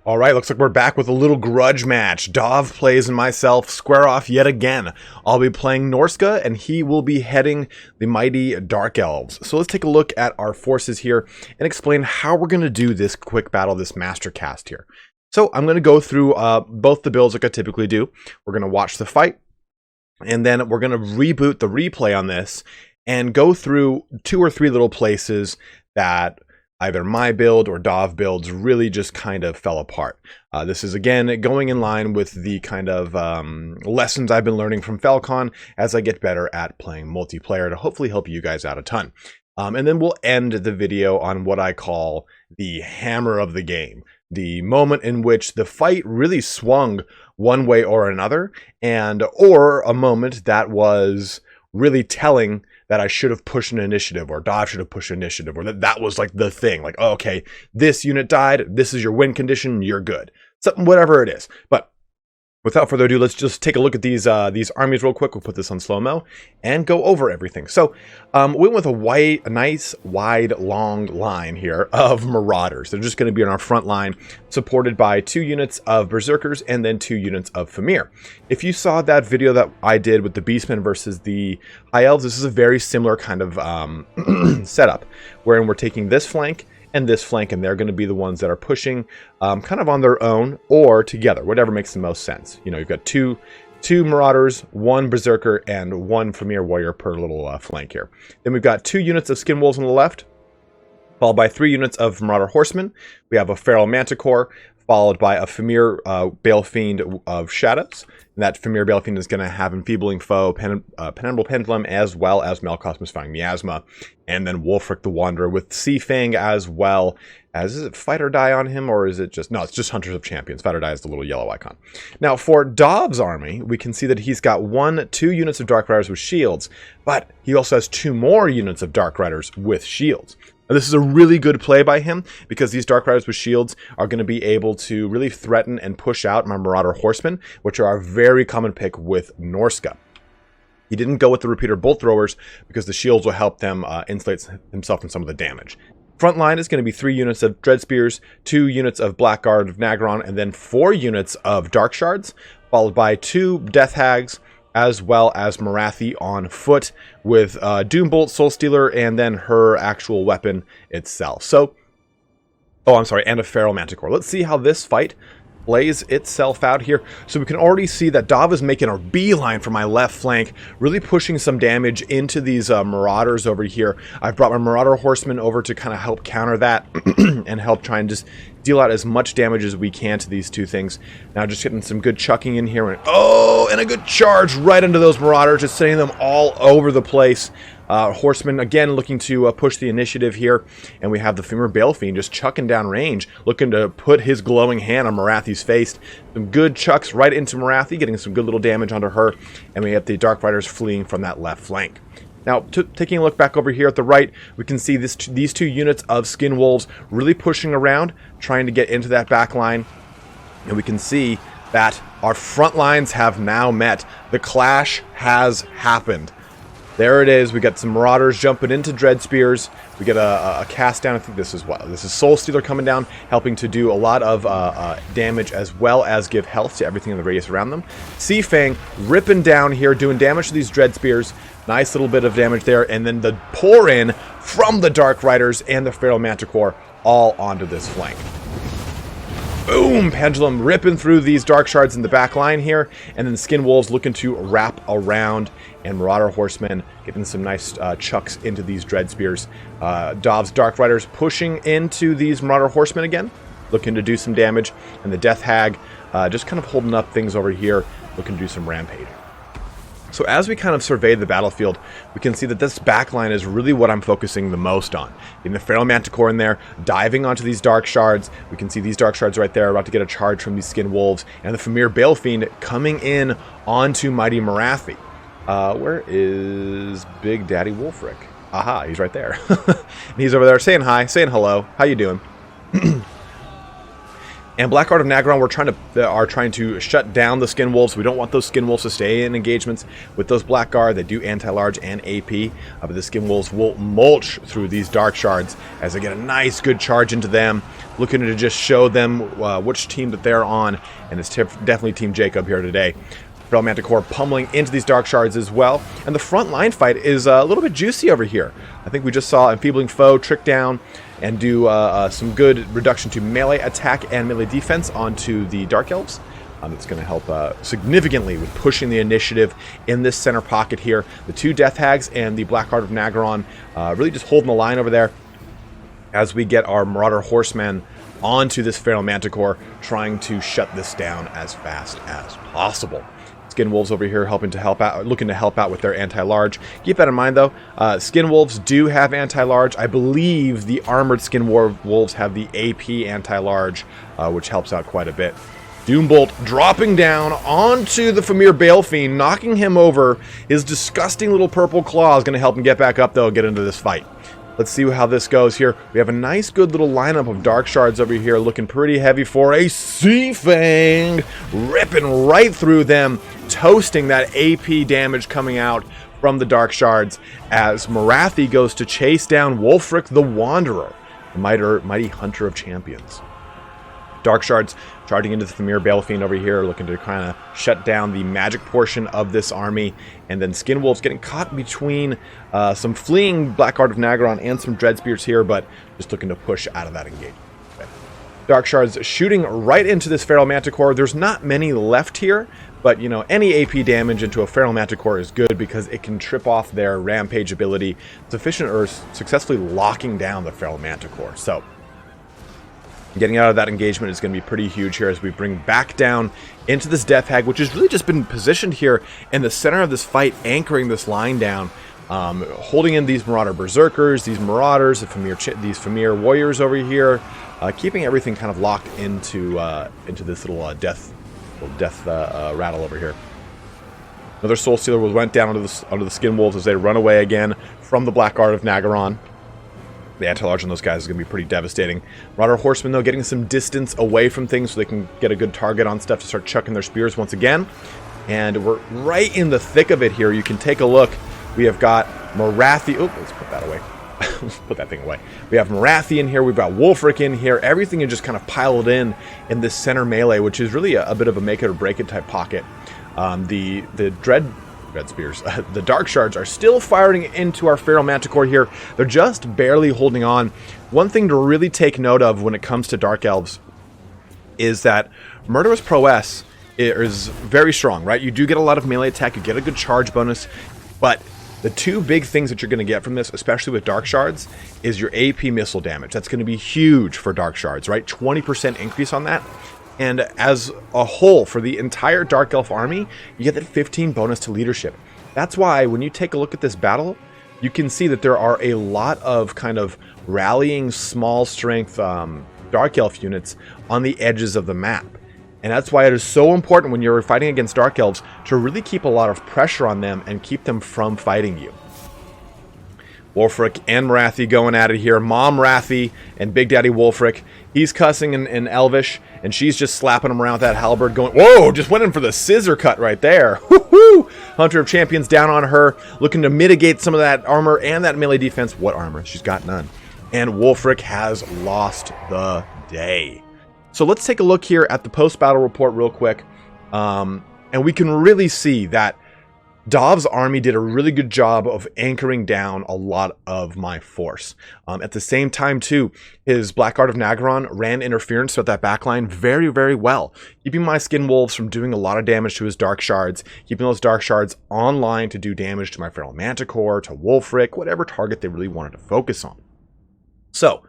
All right, looks like we're back with a little grudge match. Dahvplays and myself square off yet again. I'll be playing Norsca, and he will be heading the mighty Dark Elves. So let's take a look at our forces here and explain how we're going to do this quick battle, this master cast here. So I'm going to go through both the builds like I typically do. We're going to watch the fight, and then we're going to reboot the replay on this and go through 2 or 3 little places that either my build or Dav builds really just kind of fell apart. This is, again, going in line with the kind of lessons I've been learning from Falcon as I get better at playing multiplayer to hopefully help you guys out a ton. And then we'll end the video on what I call the hammer of the game, the moment in which the fight really swung one way or another, or a moment that was really telling that I should have pushed an initiative, or Dav should have pushed an initiative, or that was like the thing. Like, oh, okay, this unit died, this is your win condition, you're good. Something, whatever it is. But without further ado, let's just take a look at these armies real quick. We'll put this on slow-mo and go over everything. So we went with a nice, wide, long line here of Marauders. They're just going to be on our front line, supported by 2 units of Berserkers and then 2 units of Famir. If you saw that video that I did with the Beastmen versus the High Elves, this is a very similar kind of setup, wherein we're taking this flank and this flank, and they're going to be the ones that are pushing kind of on their own or together, whatever makes the most sense. You know, you've got two Marauders, 1 Berserker, and 1 Famir Warrior per little flank here. Then we've got 2 units of Skin Wolves on the left, followed by 3 units of Marauder Horsemen. We have a Feral Manticore, followed by a Famir Balefiend of Shadows. And that Famir Balefiend is going to have Enfeebling Foe, Penumbral Pendulum, as well as Malcos Misfiring Miasma. And then Wulfric the Wanderer with Sea Fang, as well as, is it Fight or Die on him, or is it just, no, it's just Hunters of Champions. Fight or Die is the little yellow icon. Now, for Dav's army, we can see that he's got 2 units of Dark Riders with shields, but he also has 2 more units of Dark Riders with shields. Now, this is a really good play by him, because these Dark Riders with shields are going to be able to really threaten and push out my Marauder Horsemen, which are a very common pick with Norsca. He didn't go with the Repeater Bolt Throwers because the shields will help them insulate himself from some of the damage. Front line is going to be 3 units of Dread Spears, 2 units of Blackguard of Nagron, and then 4 units of Dark Shards, followed by 2 Death Hags, as well as Morothy on foot with Doombolt, Soul Stealer, and then her actual weapon itself. So, oh, I'm sorry, and a Feral Manticore. Let's see how this fight plays itself out here. So we can already see that Dav is making a beeline for my left flank, really pushing some damage into these Marauders over here. I've brought my Marauder Horsemen over to kind of help counter that and help try and just deal out as much damage as we can to these 2 things. Now just getting some good chucking in here. And a good charge right into those Marauders, just sending them all over the place. Horsemen, again, looking to push the initiative here. And we have the Famir Balefiend just chucking down range, looking to put his glowing hand on Morathy's face. Some good chucks right into Morothy, getting some good little damage onto her. And we have the Dark Riders fleeing from that left flank. Now, taking a look back over here at the right, we can see these 2 units of Skin Wolves really pushing around, trying to get into that back line. And we can see that our front lines have now met. The clash has happened. There it is. We got some Marauders jumping into Dread Spears. We get a cast down. I think this is what? This is Soul Stealer coming down, helping to do a lot of damage, as well as give health to everything in the radius around them. Sea Fang ripping down here, doing damage to these Dread Spears. Nice little bit of damage there. And then the pour in from the Dark Riders and the Feral Manticore all onto this flank. Boom! Pendulum ripping through these Dark Shards in the back line here. And then Skin Wolves looking to wrap around. And Marauder Horsemen getting some nice chucks into these Dread Spears. Dav's Dark Riders pushing into these Marauder Horsemen again, looking to do some damage. And the Death Hag just kind of holding up things over here, looking to do some rampage. So as we kind of survey the battlefield, we can see that this backline is really what I'm focusing the most on. Getting the Feral Manticore in there, diving onto these Dark Shards. We can see these Dark Shards right there, about to get a charge from these Skin Wolves. And the Famir Balefiend coming in onto Mighty Morothy. Where is Big Daddy Wulfric? Aha, he's right there. And he's over there saying hi, saying hello. How you doing? And Black Art of Nagron, are trying to shut down the Skin Wolves. We don't want those Skin Wolves to stay in engagements with those Black Guard. They do anti-large and AP, but the Skin Wolves will mulch through these Dark Shards as they get a nice, good charge into them, looking to just show them which team that they're on, and it's definitely Team Jacob here today. Feral Manticore pummeling into these Dark Shards as well, and the Frontline Fight is a little bit juicy over here. I think we just saw Enfeebling Foe trick down and do some good reduction to melee attack and melee defense onto the Dark Elves. That's going to help significantly with pushing the initiative in this center pocket here. The two Death Hags and the Black Heart of Nagron really just holding the line over there as we get our Marauder Horsemen onto this Feral Manticore, trying to shut this down as fast as possible. Skin Wolves over here looking to help out with their anti-large. Keep that in mind though, Skin Wolves do have anti-large. I believe the armored Skin Wolves have the AP anti-large, which helps out quite a bit. Doombolt dropping down onto the Famir Balefiend, knocking him over. His disgusting little purple claw is going to help him get back up though, get into this fight. Let's see how this goes here. We have a nice, good little lineup of Dark Shards over here, looking pretty heavy for a Sea Fang, ripping right through them, toasting that AP damage coming out from the Dark Shards as Morothy goes to chase down Wulfric the Wanderer, the mighty hunter of champions. Dark Shards charging into the Famir Balefiend over here, looking to kind of shut down the magic portion of this army. And then Skin Wolves getting caught between some fleeing Black Art of Nagron and some Dread Spears here, but just looking to push out of that engagement. Okay. Dark Shards shooting right into this Feral Manticore. There's not many left here, but you know, any AP damage into a Feral Manticore is good because it can trip off their Rampage ability, sufficient or successfully locking down the Feral Manticore. So getting out of that engagement is going to be pretty huge here as we bring back down into this Death Hag, which has really just been positioned here in the center of this fight, anchoring this line down, holding in these Marauder Berserkers, these Marauders, these Famir Warriors over here, keeping everything kind of locked into this little death rattle over here. Another Soul Stealer went down under the Skin Wolves as they run away again from the Black Art of Nagron. The anti-large on those guys is going to be pretty devastating. Marauder Horsemen, though, getting some distance away from things so they can get a good target on stuff to start chucking their spears once again. And we're right in the thick of it here. You can take a look. We have got Morothy. Oh, let's put that away. Let's put that thing away. We have Morothy in here. We've got Wulfric in here. Everything is just kind of piled in this center melee, which is really a bit of a make it or break it type pocket. The Dread Spears. The Dark Shards are still firing into our Feral Manticore here. They're just barely holding on. One thing to really take note of when it comes to Dark Elves is that Murderous Prowess is very strong, right? You do get a lot of melee attack, you get a good charge bonus, but the two big things that you're going to get from this, especially with Dark Shards, is your AP missile damage. That's going to be huge for Dark Shards, right? 20% increase on that. And as a whole, for the entire Dark Elf army, you get that 15 bonus to leadership. That's why when you take a look at this battle, you can see that there are a lot of kind of rallying small strength Dark Elf units on the edges of the map. And that's why it is so important when you're fighting against Dark Elves to really keep a lot of pressure on them and keep them from fighting you. Wulfric and Morothy going at it here. Mom Rathy and Big Daddy Wulfric. He's cussing in Elvish, and she's just slapping him around with that halberd going, whoa, just went in for the scissor cut right there. Woohoo! Hunter of Champions down on her, looking to mitigate some of that armor and that melee defense. What armor? She's got none. And Wulfric has lost the day. So let's take a look here at the post-battle report real quick. And we can really see that Dahv's army did a really good job of anchoring down a lot of my force. At the same time, too, his Black Art of Nagron ran interference with that backline very, very well, keeping my Skin Wolves from doing a lot of damage to his Dark Shards, keeping those Dark Shards online to do damage to my Feral Manticore, to Wulfric, whatever target they really wanted to focus on. So,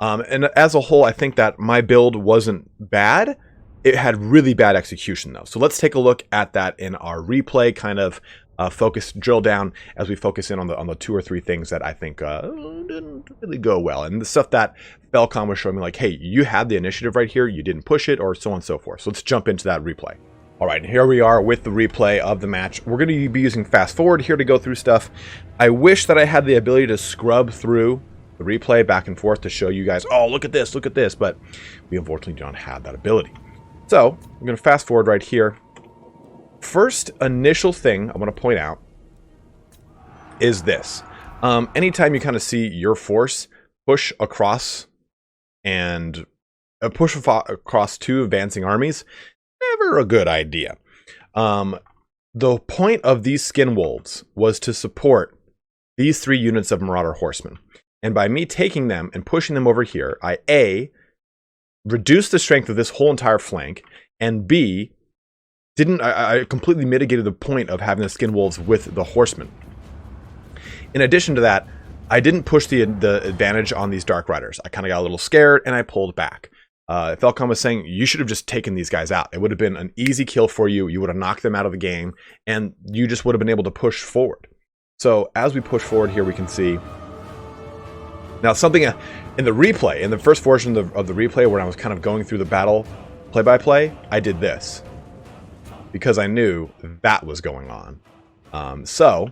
and as a whole, I think that my build wasn't bad. It had really bad execution, though. So let's take a look at that in our replay, kind of drill down as we focus in on the two or three things that I think didn't really go well. And the stuff that Falcon was showing me, like, hey, you had the initiative right here, you didn't push it, or so on and so forth. So let's jump into that replay. All right, here we are with the replay of the match. We're going to be using fast forward here to go through stuff. I wish that I had the ability to scrub through the replay back and forth to show you guys, oh, look at this, but we unfortunately do not have that ability. So I'm going to fast forward right here. First initial thing I want to point out is this. Anytime you kind of see your force push across and push across two advancing armies, never a good idea. The point of these skin wolves was to support these 3 units of Marauder Horsemen. And by me taking them and pushing them over here, I A, reduced the strength of this whole entire flank, and B, I completely mitigated the point of having the skin wolves with the horsemen. In addition to that, I didn't push the advantage on these Dark Riders. I kind of got a little scared and I pulled back. Falcon was saying, you should have just taken these guys out. It would have been an easy kill for you. You would have knocked them out of the game, and you just would have been able to push forward. So as we push forward here, we can see now something in the replay, in the first version of the replay where I was kind of going through the battle play-by-play, I did this because I knew that was going on. So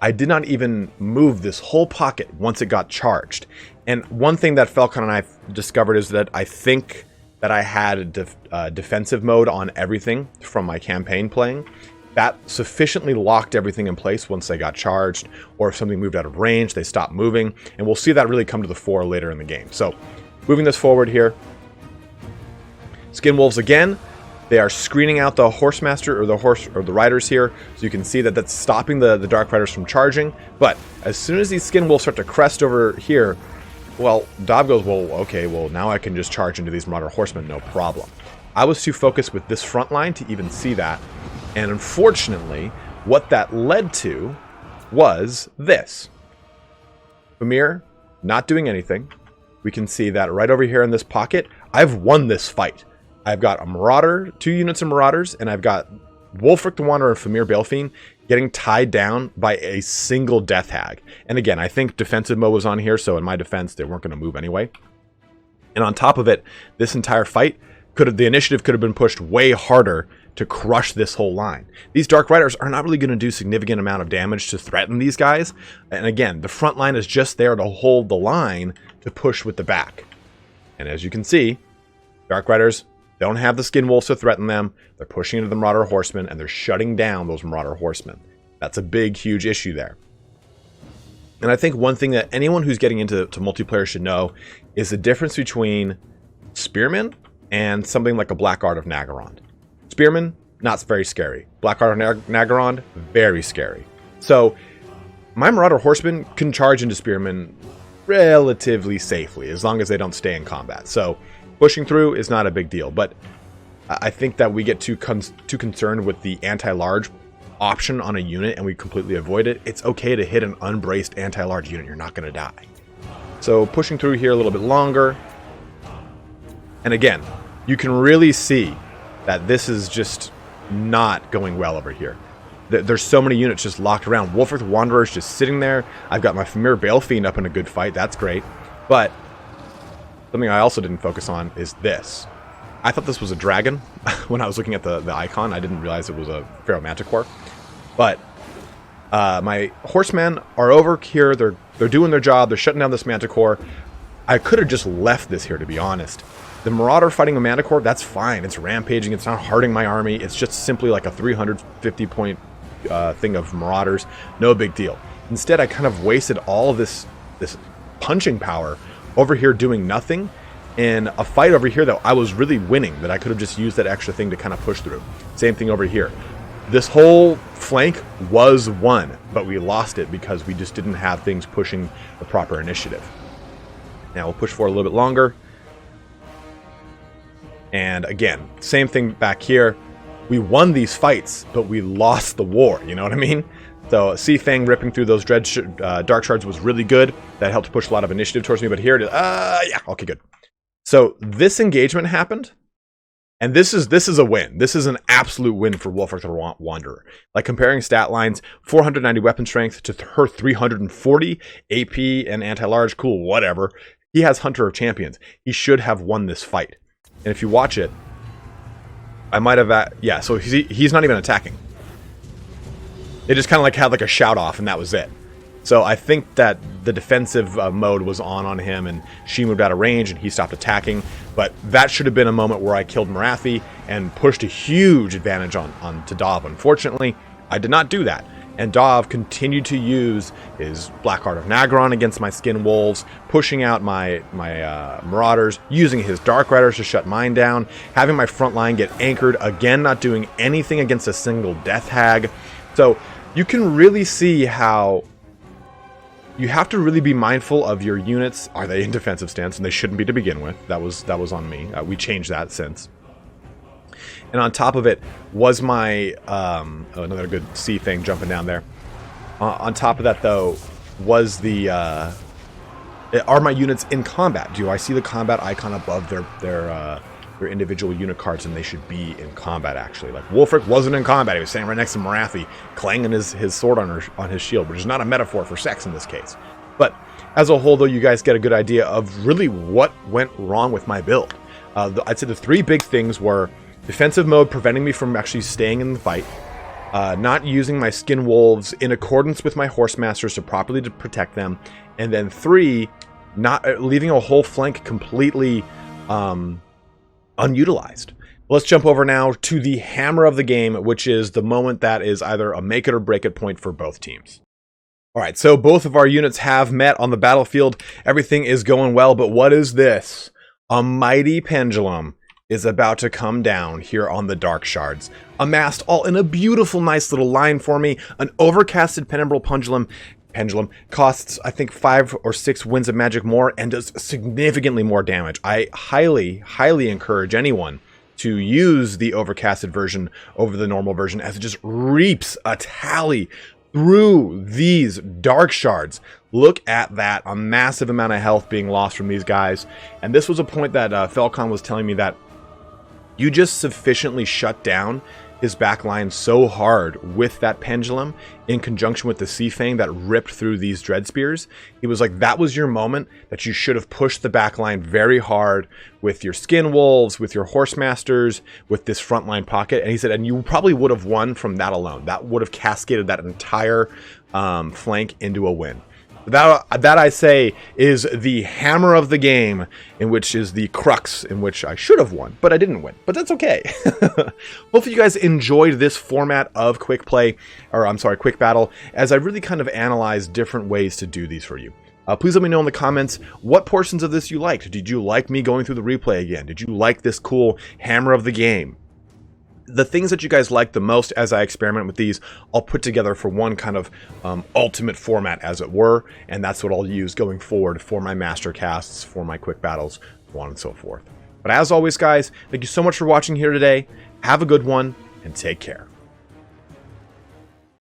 I did not even move this whole pocket once it got charged. And one thing that Falcon and I discovered is that I think that I had a defensive mode on everything from my campaign playing. That sufficiently locked everything in place once they got charged, or if something moved out of range, they stopped moving. And we'll see that really come to the fore later in the game. So moving this forward here. Skin Wolves again. They are screening out the Horsemaster or the Riders here, so you can see that that's stopping the Dark Riders from charging. But as soon as these Skin Wolves start to crest over here, well, Dav goes, well, okay, well, now I can just charge into these Marauder Horsemen, no problem. I was too focused with this front line to even see that, and unfortunately, what that led to was this. Famir not doing anything. We can see that right over here in this pocket, I've won this fight. I've got a Marauder, 2 units of Marauders, and I've got Wulfric the Wanderer and Famir Balefine getting tied down by a single Death Hag. And again, I think defensive mode was on here, so in my defense, they weren't going to move anyway. And on top of it, this entire fight, the initiative could have been pushed way harder to crush this whole line. These Dark Riders are not really going to do significant amount of damage to threaten these guys. And again, the front line is just there to hold the line to push with the back. And as you can see, Dark Riders don't have the Skin Wolves to threaten them. They're pushing into the Marauder Horsemen, and they're shutting down those Marauder Horsemen. That's a big, huge issue there. And I think one thing that anyone who's getting into multiplayer should know is the difference between Spearmen and something like a Black Art of Nagarond. Spearmen, not very scary. Black Art of Nagarond, very scary. So my Marauder Horsemen can charge into Spearmen relatively safely, as long as they don't stay in combat. So pushing through is not a big deal, but I think that we get too concerned with the anti-large option on a unit and we completely avoid it. It's okay to hit an unbraced anti-large unit. You're not going to die. So pushing through here a little bit longer. And again, you can really see that this is just not going well over here. There's so many units just locked around. Wulfric the Wanderer is just sitting there. I've got my Famir Balefine up in a good fight. That's great. But something I also didn't focus on is this. I thought this was a dragon when I was looking at the icon. I didn't realize it was a Pharaoh Manticore. But my horsemen are over here. They're doing their job. They're shutting down this Manticore. I could have just left this here, to be honest. The Marauder fighting a Manticore, that's fine. It's rampaging. It's not hurting my army. It's just simply like a 350 point thing of Marauders. No big deal. Instead, I kind of wasted all of this punching power over here doing nothing in a fight over here that I was really winning, that I could have just used that extra thing to kind of push through. Same thing over here. This whole flank was won, but we lost it because we just didn't have things pushing the proper initiative. Now we'll push forward a little bit longer. And again, same thing back here. We won these fights, but we lost the war, you know what I mean? So Sea Fang ripping through those Dark Shards was really good. That helped push a lot of initiative towards me, but here it is. Yeah, okay, good. So this engagement happened, and this is a win. This is an absolute win for Wulfric the Wanderer. Like comparing stat lines, 490 weapon strength to her 340 AP and anti-large, cool, whatever. He has Hunter of Champions. He should have won this fight. And if you watch it, I might have, yeah, so he's not even attacking. They just kind of like had like a shout off, and that was it. So I think that the defensive mode was on him, and she moved out of range and he stopped attacking. But that should have been a moment where I killed Morothy and pushed a huge advantage onto Dav. Unfortunately, I did not do that. And Dav continued to use his Black Heart of Nagron against my Skin Wolves, pushing out my Marauders, using his Dark Riders to shut mine down, having my front line get anchored, again not doing anything against a single Death Hag. So you can really see how you have to really be mindful of your units. Are they in defensive stance? And they shouldn't be to begin with. That was on me. We changed that since. And on top of it was my, another good C thing jumping down there. On top of that, though, was the, are my units in combat? Do I see the combat icon above their individual unit cards, and they should be in combat, actually. Like, Wulfric wasn't in combat. He was standing right next to Morothy, clanging his sword on his shield, which is not a metaphor for sex in this case. But as a whole, though, you guys get a good idea of really what went wrong with my build. I'd say the three big things were defensive mode preventing me from actually staying in the fight, not using my Skin Wolves in accordance with my Horse Masters to properly protect them, and then 3, not leaving a whole flank completely unutilized. Let's jump over now to the hammer of the game, which is the moment that is either a make it or break it point for both teams. All right, so both of our units have met on the battlefield. Everything is going well, but what is this? A mighty pendulum is about to come down here on the Dark Shards, amassed all in a beautiful, nice little line for me. An overcasted penumbral pendulum costs, I think, 5 or 6 winds of magic more and does significantly more damage. I highly, highly encourage anyone to use the overcasted version over the normal version, as it just reaps a tally through these Dark Shards. Look at that, a massive amount of health being lost from these guys. And this was a point that Falcon was telling me, that you just sufficiently shut down his backline so hard with that pendulum in conjunction with the Sea Fang that ripped through these Dread Spears. He was like, that was your moment, that you should have pushed the backline very hard with your Skin Wolves, with your Horse Masters, with this frontline pocket. And he said, and you probably would have won from that alone. That would have cascaded that entire flank into a win. That I say is the hammer of the game, in which is the crux in which I should have won, but I didn't win. But that's okay. Hopefully you guys enjoyed this format of quick battle, as I really kind of analyzed different ways to do these for you. Please let me know in the comments what portions of this you liked. Did you like me going through the replay again? Did you like this cool hammer of the game? The things that you guys like the most as I experiment with these, I'll put together for one kind of ultimate format, as it were, and that's what I'll use going forward for my master casts, for my quick battles, so on and so forth. But as always, guys, thank you so much for watching here today. Have a good one, and take care.